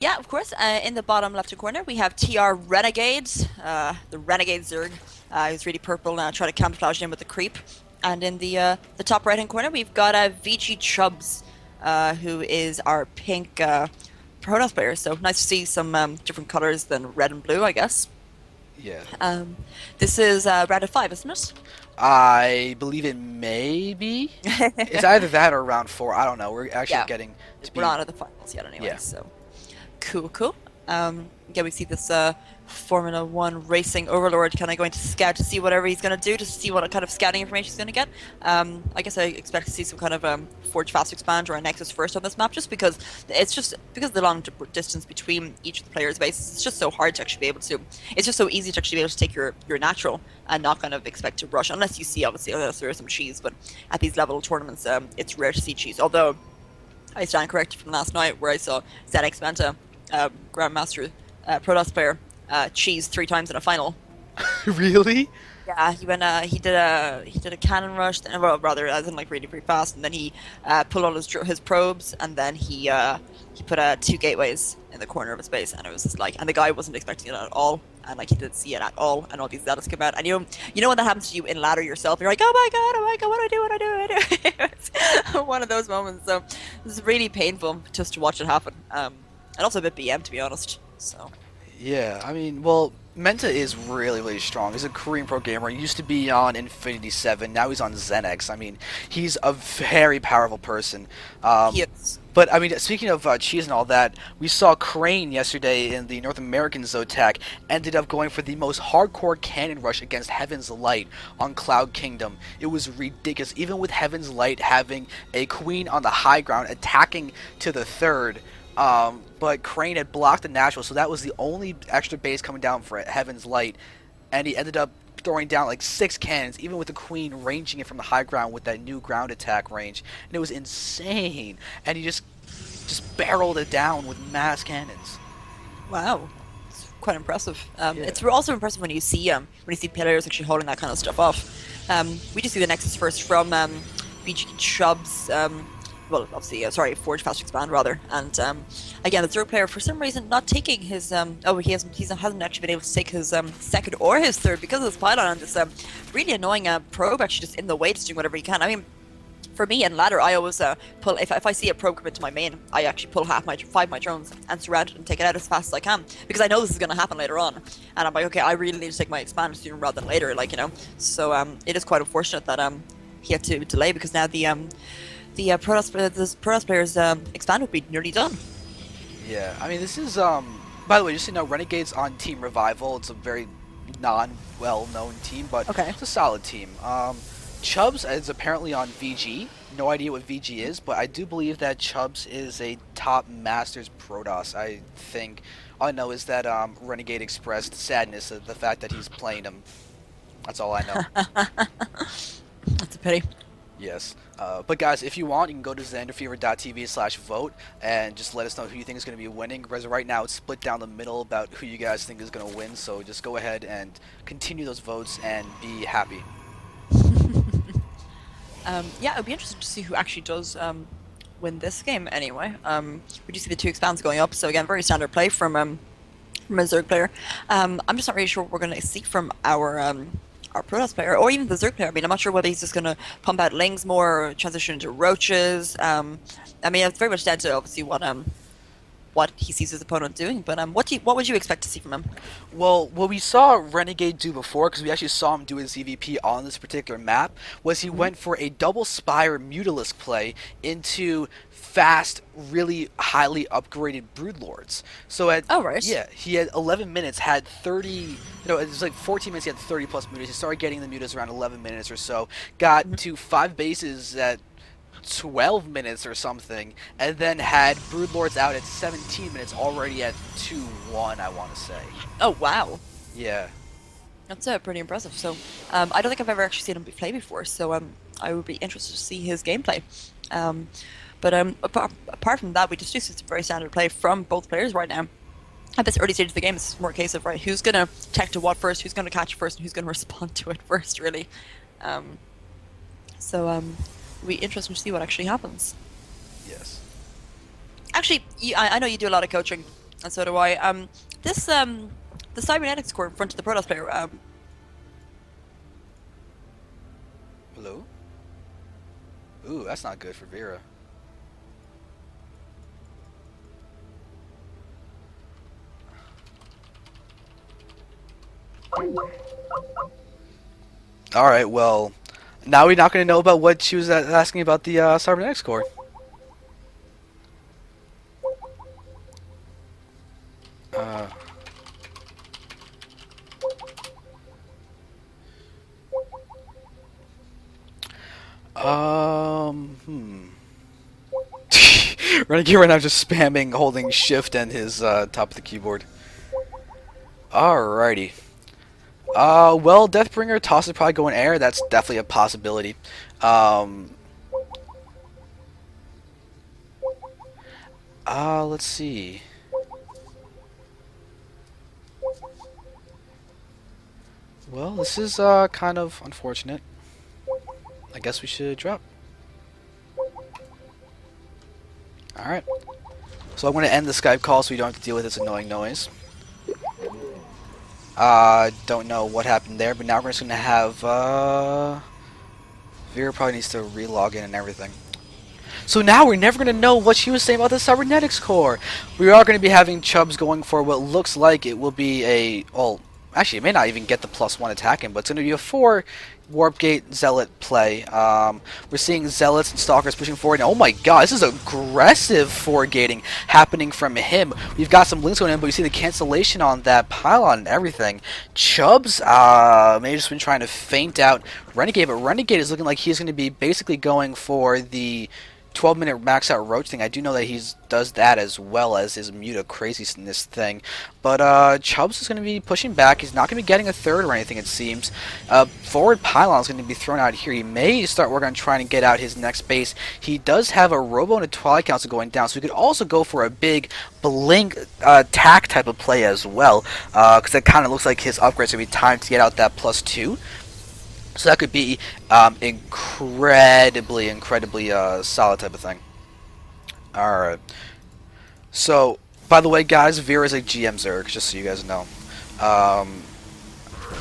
Yeah, of course. In the bottom left corner, we have TR.Renegade, the Renegade Zerg, who's really purple, trying to camouflage in with the creep. And in the top right hand corner, we've got VG.Chubz, who is our pink Protoss player. So nice to see some different colors than red and blue, I guess. Yeah. Um, this is round of five, isn't I believe it may be. It's it? either that or round four. I don't know. We're actually Yeah, getting to we're be. not at the finals yet, anyway. Yeah. So. Cool, cool. Yeah, we see this Formula One racing overlord kind of going to scout to see whatever he's going to do, to see what kind of scouting information he's going to get. I guess I expect to see some kind of Forge Fast Expand or a Nexus first on this map, just because of the long distance between each of the players' bases. It's just so hard to actually be able to. It's just so easy to actually be able to take your natural and not kind of expect to rush, unless you see obviously unless there is some cheese. But at these level tournaments, it's rare to see cheese. Although I stand corrected from last night where I saw ZX Manta, Grandmaster Protoss player, cheese 3 times in a final. Really? Yeah, he went. He did a cannon rush, well, rather as in like really really fast, and then he pulled all his probes, and then he put two gateways in the corner of his base, and it was just like, and the guy wasn't expecting it at all, and like he didn't see it at all, and all these zealots came out, and you know when that happens to you in ladder yourself, you're like, oh my god, what do I do, what do I do, what do I do? It's one of those moments. So it's really painful just to watch it happen, and also a bit BM to be honest. So. Yeah. I mean, well, Menta is really, really strong. He's a Korean pro gamer. He used to be on Infinity 7. Now he's on Xenex. I mean, he's a very powerful person. He Um, is. but, I mean, speaking of cheese and all that, we saw Crane yesterday in the North American Zotac ended up going for the most hardcore cannon rush against Heaven's Light on Cloud Kingdom. It was ridiculous. Even with Heaven's Light having a queen on the high ground attacking to the third. But Crane had blocked the natural, so that was the only extra base coming down for Heaven's Light, and he ended up throwing down like 6 cannons, even with the Queen ranging it from the high ground with that new ground attack range, and it was insane. And he just barreled it down with mass cannons. Wow, it's quite impressive. Yeah. It's also impressive when you see players actually holding that kind of stuff off. We just see the Nexus first from VG.Chubz. Well, obviously, sorry, Forge Fast Expand rather. And again, the Zerg player for some reason not taking his hasn't actually been able to take his second or his third because of this pylon and this really annoying probe actually just in the way, just doing whatever he can. I mean, for me in ladder, I always pull if I see a probe come into my main, I actually pull five of my drones and surround it and take it out as fast as I can because I know this is going to happen later on, and I'm like, okay, I really need to take my expand sooner rather than later, like So it is quite unfortunate that he had to delay because now the Protoss player's expand would be nearly done. Yeah, I mean, this is, by the way, just so you know, Renegade's on Team Revival. It's a very non-well-known team, but Okay. it's a solid team. Chubbs is apparently on VG. No idea what VG is, but I do believe that Chubbs is a top Masters Protoss. I think all I know is that Renegade expressed sadness at the fact that he's playing him. That's all I know. That's a pity. Yes. But guys, if you want, you can go to xanderfever.tv/vote and just let us know who you think is going to be winning. Because right now it's split down the middle about who you guys think is going to win. So just go ahead and continue those votes and be happy. Yeah, it would be interesting to see who actually does win this game anyway. We do see the two expands going up, so again, very standard play from a Zerg player. I'm just not really sure what we're going to see from our Protoss player, or even the Zerg player. I mean, I'm not sure whether he's just going to pump out Lings more, or transition into Roaches. I mean, it's very much down to obviously what he sees his opponent doing. But what would you expect to see from him? Well, what we saw Renegade do before, because we actually saw him do his EVP on this particular map, was he went for a double Spire Mutalisk play into fast, really highly upgraded Broodlords. So Oh, right. yeah, he had 11 minutes, had 30, it was like 14 minutes, he had 30 plus mutas. He started getting the mutas around 11 minutes or so, got to 5 bases at 12 minutes or something, and then had Broodlords out at 17 minutes, already at 2-1, I want to say. Oh, wow. Yeah. That's pretty impressive. So, I don't think I've ever actually seen him play before. So, I would be interested to see his gameplay. But apart from that, we just do see some very standard play from both players right now. At this early stage of the game, it's more a case of right, who's gonna tech to what first, who's gonna catch first, and who's gonna respond to it first, really. Um, it'll be interesting to see what actually happens. Yes. Actually, I know you do a lot of coaching. and so do I. This the cybernetics core in front of the Protoss player. Hello? Ooh, that's not good for Vera. Alright, well, now we're not going to know about what she was asking about the cybernetics core. Uh... Hmm. Renegade right now just spamming, holding shift and his top of the keyboard. Alrighty. Well, Deathbringer toss is probably going air. That's definitely a possibility. Let's see. Well, this is kind of unfortunate. I guess we should drop. Alright. So I'm going to end the Skype call so we don't have to deal with this annoying noise. Don't know what happened there, but now we're just going to have, Vera probably needs to relog in and everything. So now we're never going to know what she was saying about the cybernetics core. We are going to be having Chubz going for what looks like it will be a, well, actually it may not even get the +1 attack in, but it's going to be a 4 Warp Gate Zealot play. We're seeing Zealots and Stalkers pushing forward. And oh my god, this is aggressive 4 gating happening from him. We've got some links going in, but you see the cancellation on that pylon and everything. Chubz may have just been trying to feint out Renegade, but Renegade is looking like he's going to be basically going for the 12-minute max out roach thing. I do know that he does that as well as his Muta craziness thing. But Chubz is going to be pushing back. He's not going to be getting a third or anything, it seems. Forward pylon is going to be thrown out here. He may start working on trying to get out his next base. He does have a Robo and a Twilight Council going down, so he could also go for a big blink attack type of play as well. Because it kind of looks like his upgrades are going to be timed to get out that +2. So that could be incredibly solid type of thing. Alright. So, by the way, guys, Vera is a GM Zerg, just so you guys know.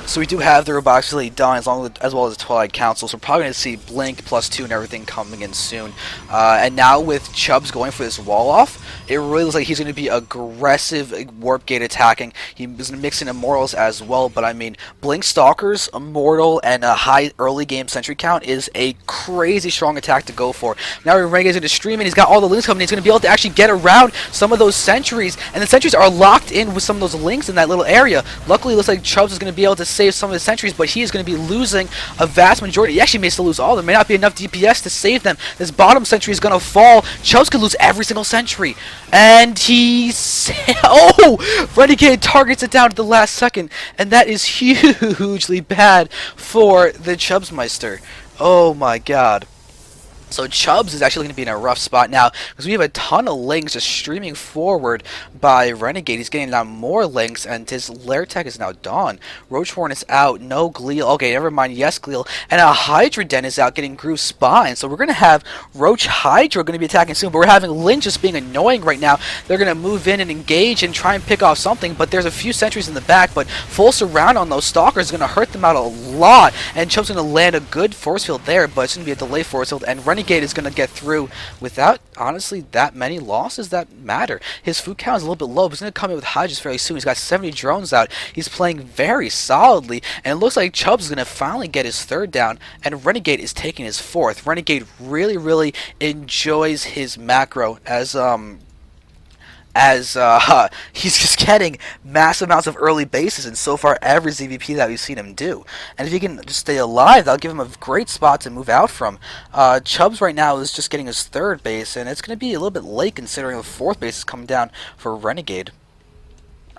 So we do have the robotics really done, as well as the Twilight Council, so we're probably going to see Blink, +2, and everything coming in soon. And now with Chubz going for this wall off, it really looks like he's going to be aggressive Warp Gate attacking. He's going to mix in Immortals as well, but I mean, Blink Stalkers, Immortal, and a high early game Sentry count is a crazy strong attack to go for. Now Renegade's going to stream, and he's got all the links coming. He's going to be able to actually get around some of those sentries, and the sentries are locked in with some of those links in that little area. Luckily, it looks like Chubz is going to be able to save some of the sentries, but he is going to be losing a vast majority. He actually may still lose all of them. May not be enough DPS to save them. This bottom sentry is going to fall. Chubz could lose every single sentry. And he's... Oh! Renegade targets it down to the last second. And that is hugely bad for the Chubzmeister. Oh my god. So Chubz is actually going to be in a rough spot now, because we have a ton of links just streaming forward by Renegade. He's getting down more links, and his lair tech is now done. Roachhorn is out, no Gleal, okay, never mind, yes Gleal, and a Hydra Den is out getting Groove Spine. So we're going to have Roach Hydra going to be attacking soon, but we're having Lynch just being annoying right now. They're going to move in and engage and try and pick off something, but there's a few sentries in the back, but full surround on those Stalkers is going to hurt them out a lot, and Chubz is going to land a good force field there, but it's going to be a delay force field, and Renegade is going to get through without, honestly, that many losses that matter. His food count is a little bit low, but he's going to come in with Hydras fairly soon. He's got 70 drones out. He's playing very solidly, and it looks like Chubz is going to finally get his third down, and Renegade is taking his fourth. Renegade really enjoys his macro as he's just getting massive amounts of early bases in so far every ZVP that we've seen him do. And if he can just stay alive, that'll give him a great spot to move out from. Chubz right now is just getting his third base, and it's going to be a little bit late considering the fourth base is coming down for Renegade.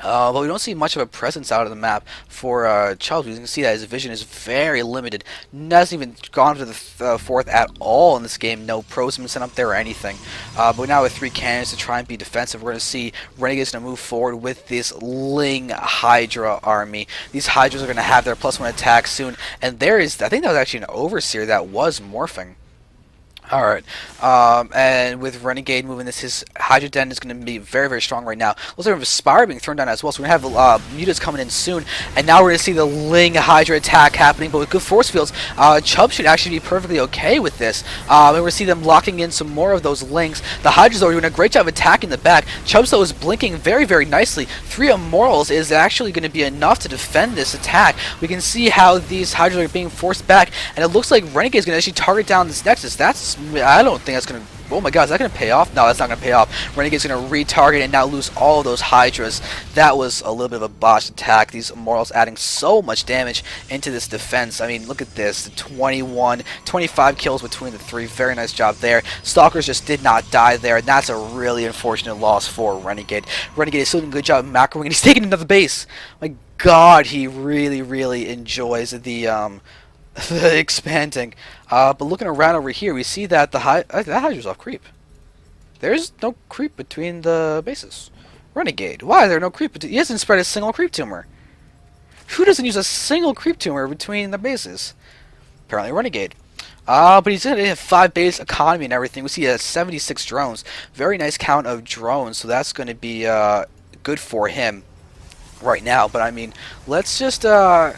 But we don't see much of a presence out of the map for Chubz. You can see that his vision is very limited. Hasn't even gone to the fourth at all in this game. No pros have been sent up there or anything. But now with 3 cannons to try and be defensive, we're going to see Renegade's going to move forward with this Ling Hydra army. These Hydras are going to have their +1 attack soon. And there is, I think that was actually an Overseer that was morphing. Alright, and with Renegade moving this, his Hydra Den is going to be very, very strong right now. Looks like we have a Spire being thrown down as well, so we're going to have Mutas coming in soon, and now we're going to see the Ling Hydra attack happening, but with good force fields, Chubz should actually be perfectly okay with this, and we're going to see them locking in some more of those Lings. The Hydra's are doing a great job attacking the back. Chubz, though, is blinking very, very nicely. 3 Immortals is actually going to be enough to defend this attack. We can see how these Hydras are being forced back, and it looks like Renegade is going to actually target down this Nexus. I don't think that's going to... Oh my god, is that going to pay off? No, that's not going to pay off. Renegade's going to retarget and now lose all of those Hydras. That was a little bit of a botched attack. These Immortals adding so much damage into this defense. I mean, look at this. 21, 25 kills between the 3. Very nice job there. Stalkers just did not die there, and that's a really unfortunate loss for Renegade. Renegade is still doing a good job of macroing, and he's taking another base. My god, he really, really enjoys the expanding. But looking around over here, we see that that Hydra's off creep. There's no creep between the bases. Renegade, why is there no creep? He hasn't spread a single creep tumor. Who doesn't use a single creep tumor between the bases? Apparently Renegade. But he's going to have 5 base economy and everything. We see 76 drones. Very nice count of drones, so that's going to be good for him right now. But I mean, let's just try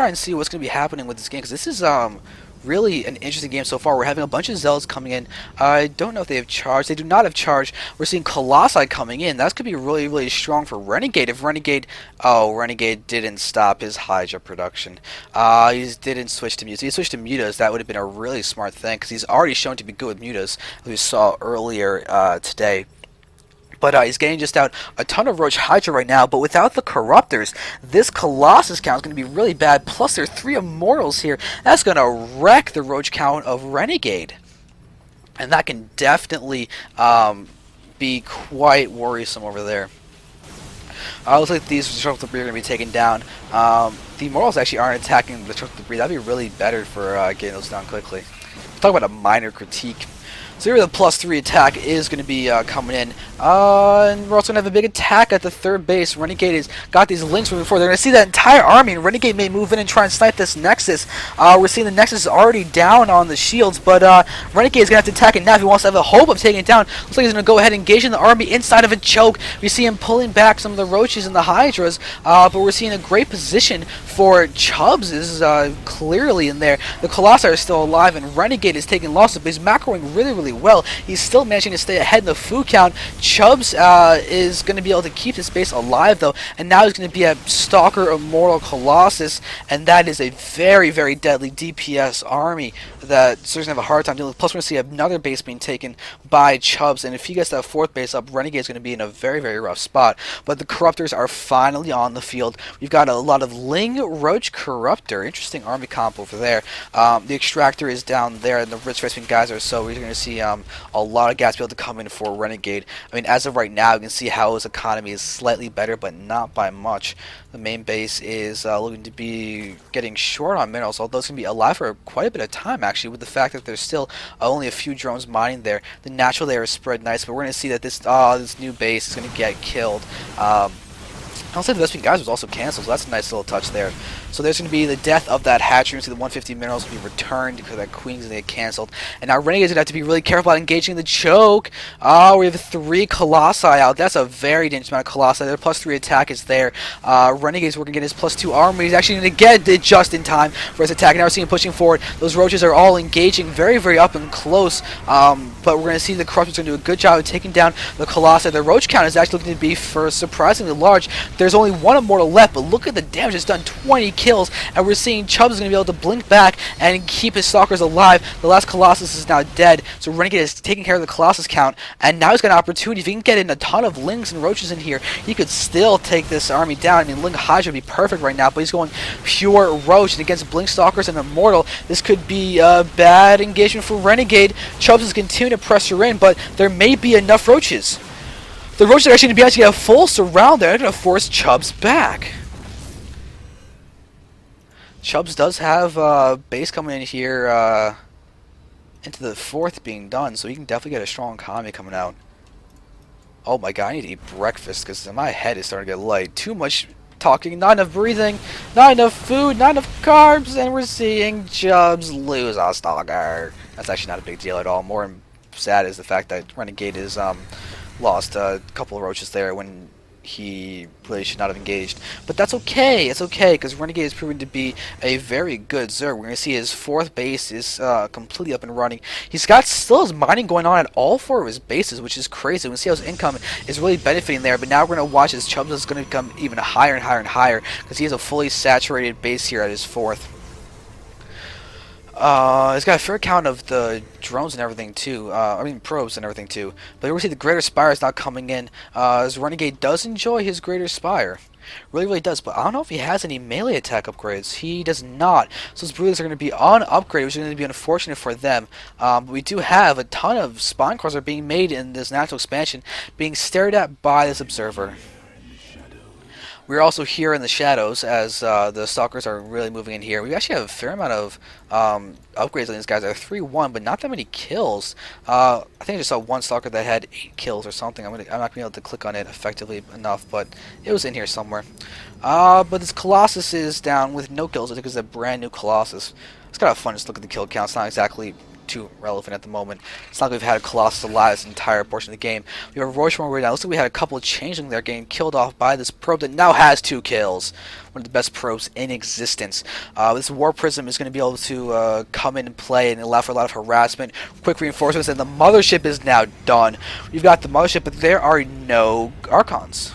and see what's going to be happening with this game, because this is really an interesting game so far. We're having a bunch of Zealots coming in. I don't know if they have charge. They do not have charge. We're seeing Colossi coming in. That's going to be really, really strong for Renegade. If Renegade... Oh, Renegade didn't stop his Hydra production. He didn't switch to Mutas. If he switched to Mutas, that would have been a really smart thing, because he's already shown to be good with Mutas, as we saw earlier today. But he's getting just out a ton of Roach Hydra right now, but without the Corruptors, this Colossus count is going to be really bad. Plus, there are 3 Immortals here. That's going to wreck the Roach count of Renegade. And that can definitely be quite worrisome over there. Looks like these Destructive Debris are going to be taken down. The Immortals actually aren't attacking the Destructive Debris. That would be really better for getting those down quickly. Talk about a minor critique. So here the +3 attack is going to be coming in. And we're also going to have a big attack at the 3rd base. Renegade has got these links moving forward. They're going to see that entire army, and Renegade may move in and try and snipe this Nexus. We're seeing the Nexus is already down on the shields, but Renegade is going to have to attack it now if he wants to have a hope of taking it down. Looks like he's going to go ahead and engage in the army inside of a choke. We see him pulling back some of the Roaches and the Hydras, but we're seeing a great position for Chubz is clearly in there. The Colossi are still alive, and Renegade is taking losses, but he's macroing really, really well. He's still managing to stay ahead in the food count. Chubz is going to be able to keep his base alive, though, and now he's going to be a Stalker Immortal Colossus, and that is a very, very deadly DPS army that Zerg's going to have a hard time dealing with. Plus, we're going to see another base being taken by Chubz, and if he gets that 4th base up, Renegade's going to be in a very, very rough spot. But the Corruptors are finally on the field. We've got a lot of Ling Roach Corruptor. Interesting army comp over there. The Extractor is down there, and the Ritz Racing Geyser, so we're going to see a lot of gas be able to come in for Renegade. I mean, as of right now, you can see how his economy is slightly better, but not by much. The main base is looking to be getting short on minerals, although it's going to be alive for quite a bit of time, actually, with the fact that there's still only a few drones mining there. The natural layer is spread nice, but we're going to see that this new base is going to get killed. Also, the Vespene Guys was also canceled, so that's a nice little touch there. So there's going to be the death of that hatchery. So the 150 minerals will be returned because that Queen's going to get canceled. And now Renegade's going to have to be really careful about engaging the choke. Oh, we have 3 Colossi out. That's a very dangerous amount of Colossi. Their +3 attack is there. Renegade's working to get his +2 armor. He's actually going to get it just in time for his attack. And now we're seeing him pushing forward. Those Roaches are all engaging very, very up and close. But we're going to see the Corruptors going to do a good job of taking down the Colossi. The Roach count is actually looking to be surprisingly large. There's only 1 Immortal left, but look at the damage. It's done 20 kills, and we're seeing Chubz is going to be able to blink back and keep his Stalkers alive. The last Colossus is now dead, so Renegade is taking care of the Colossus count, and now he's got an opportunity. If he can get in a ton of Lings and Roaches in here, he could still take this army down. I mean, Ling Hydra would be perfect right now, but he's going pure Roach, and against Blink Stalkers and Immortal, this could be a bad engagement for Renegade. Chubz is continuing to pressure in, but there may be enough Roaches. The Roaches are actually going to be able to get a full surround there. They're going to force Chubz back. Chubz does have base coming in here into the 4th being done, so he can definitely get a strong economy coming out. Oh my god, I need to eat breakfast because my head is starting to get light. Too much talking, not enough breathing, not enough food, not enough carbs, and we're seeing Chubz lose a Stalker. That's actually not a big deal at all. More sad is the fact that Renegade is lost a couple of roaches there when he really should not have engaged. But that's okay. It's okay because Renegade is proving to be a very good Zerg. We're going to see his 4th base is completely up and running. He's got still his mining going on at all 4 of his bases, which is crazy. We can see how his income is really benefiting there. But now we're going to watch as Chubz is going to become even higher and higher and higher because he has a fully saturated base here at his 4th. It's got a fair count of the drones and everything too. I mean probes and everything too. But we see the Greater Spire is not coming in. As Renegade does enjoy his Greater Spire. Really, really does. But I don't know if he has any melee attack upgrades. He does not. So his Brooders are going to be unupgraded, which is going to be unfortunate for them. But we do have a ton of spawn cores are being made in this natural expansion, being stared at by this observer. We're also here in the shadows as the Stalkers are really moving in here. We actually have a fair amount of upgrades on these guys. They're 3-1, but not that many kills. I think I just saw one Stalker that had 8 kills or something. I'm not going to be able to click on it effectively enough, but it was in here somewhere. But this Colossus is down with no kills. I think it's a brand new Colossus. It's kind of fun just to look at the kill count. It's not exactly too relevant at the moment. It's not like we've had a Colossus alive this entire portion of the game. We have a Roach one right now. Looks like we had a couple of changelings that are getting killed off by this probe that now has 2 kills. One of the best probes in existence. This War Prism is going to be able to come in and play and allow for a lot of harassment, quick reinforcements, and the Mothership is now done. We've got the Mothership, but there are no Archons.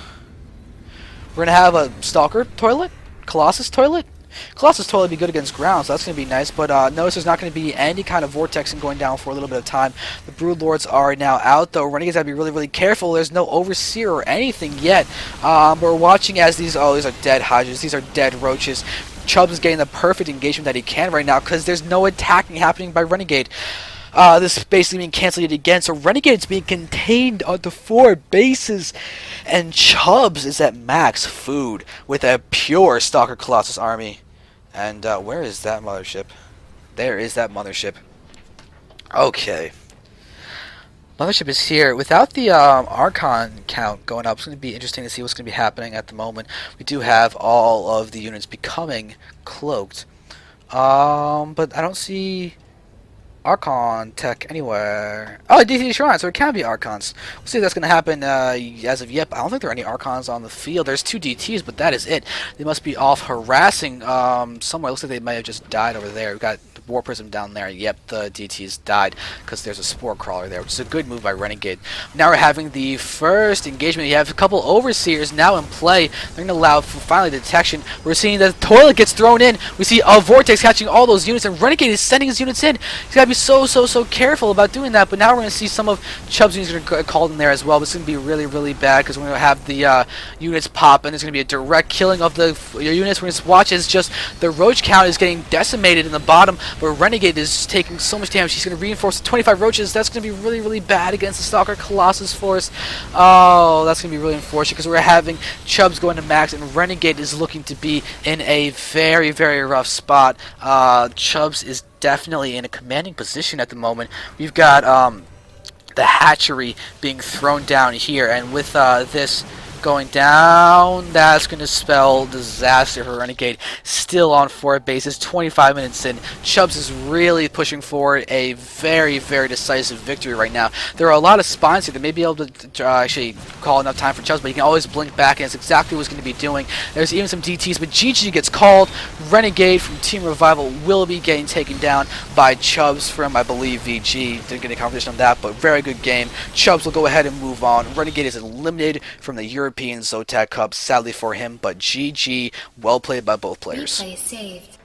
We're going to have a Stalker toilet, Colossus toilet. Colossus toilet would be good against ground, so that's going to be nice, but notice there's not going to be any kind of vortexing going down for a little bit of time. The Broodlords are now out, though. Renegades have to be really, really careful. There's no Overseer or anything yet. We're watching as these are dead Hydras. These are dead Roaches. Chubz is getting the perfect engagement that he can right now because there's no attacking happening by Renegade. This is basically being cancelled again, so Renegade's being contained onto 4 bases, and Chubz is at max food with a pure Stalker Colossus army. And where is that Mothership? There is that Mothership. Okay. Mothership is here. Without the Archon count going up, it's going to be interesting to see what's going to be happening at the moment. We do have all of the units becoming cloaked. But I don't see Archon tech anywhere. Oh, DT Shrine, so it can be Archons. We'll see if that's going to happen as of yet. I don't think there are any Archons on the field. There's 2 DTs, but that is it. They must be off harassing somewhere. It looks like they might have just died over there. We've got the War Prism down there. Yep, the DTs died because there's a Spore Crawler there, which is a good move by Renegade. Now we're having the first engagement. You have a couple Overseers now in play. They're going to allow for finally detection. We're seeing the toilet gets thrown in. We see a Vortex catching all those units, and Renegade is sending his units in. He's got to be so careful about doing that, but now we're going to see some of Chubz units going to called in there as well. But it's going to be really, really bad because we're going to have the units pop, and there's going to be a direct killing of the units. We're going to watch as just the Roach count is getting decimated in the bottom, but Renegade is taking so much damage. He's going to reinforce 25 Roaches. That's going to be really, really bad against the Stalker Colossus force. Oh, that's going to be really unfortunate because we're having Chubz going to max, and Renegade is looking to be in a very, very rough spot. Chubz is definitely in a commanding position at the moment. We've got the hatchery being thrown down here, and with this going down, that's going to spell disaster for Renegade. Still on 4 bases, 25 minutes in. Chubz is really pushing forward a very, very decisive victory right now. There are a lot of spawns here that may be able to actually call enough time for Chubz, but he can always blink back, and it's exactly what he's going to be doing. There's even some DTs, but GG gets called. Renegade from Team Revival will be getting taken down by Chubz from, I believe, VG. Didn't get any confirmation on that, but very good game. Chubz will go ahead and move on. Renegade is eliminated from the European Zotac Cup, sadly for him, but GG, well played by both players. Replay saved.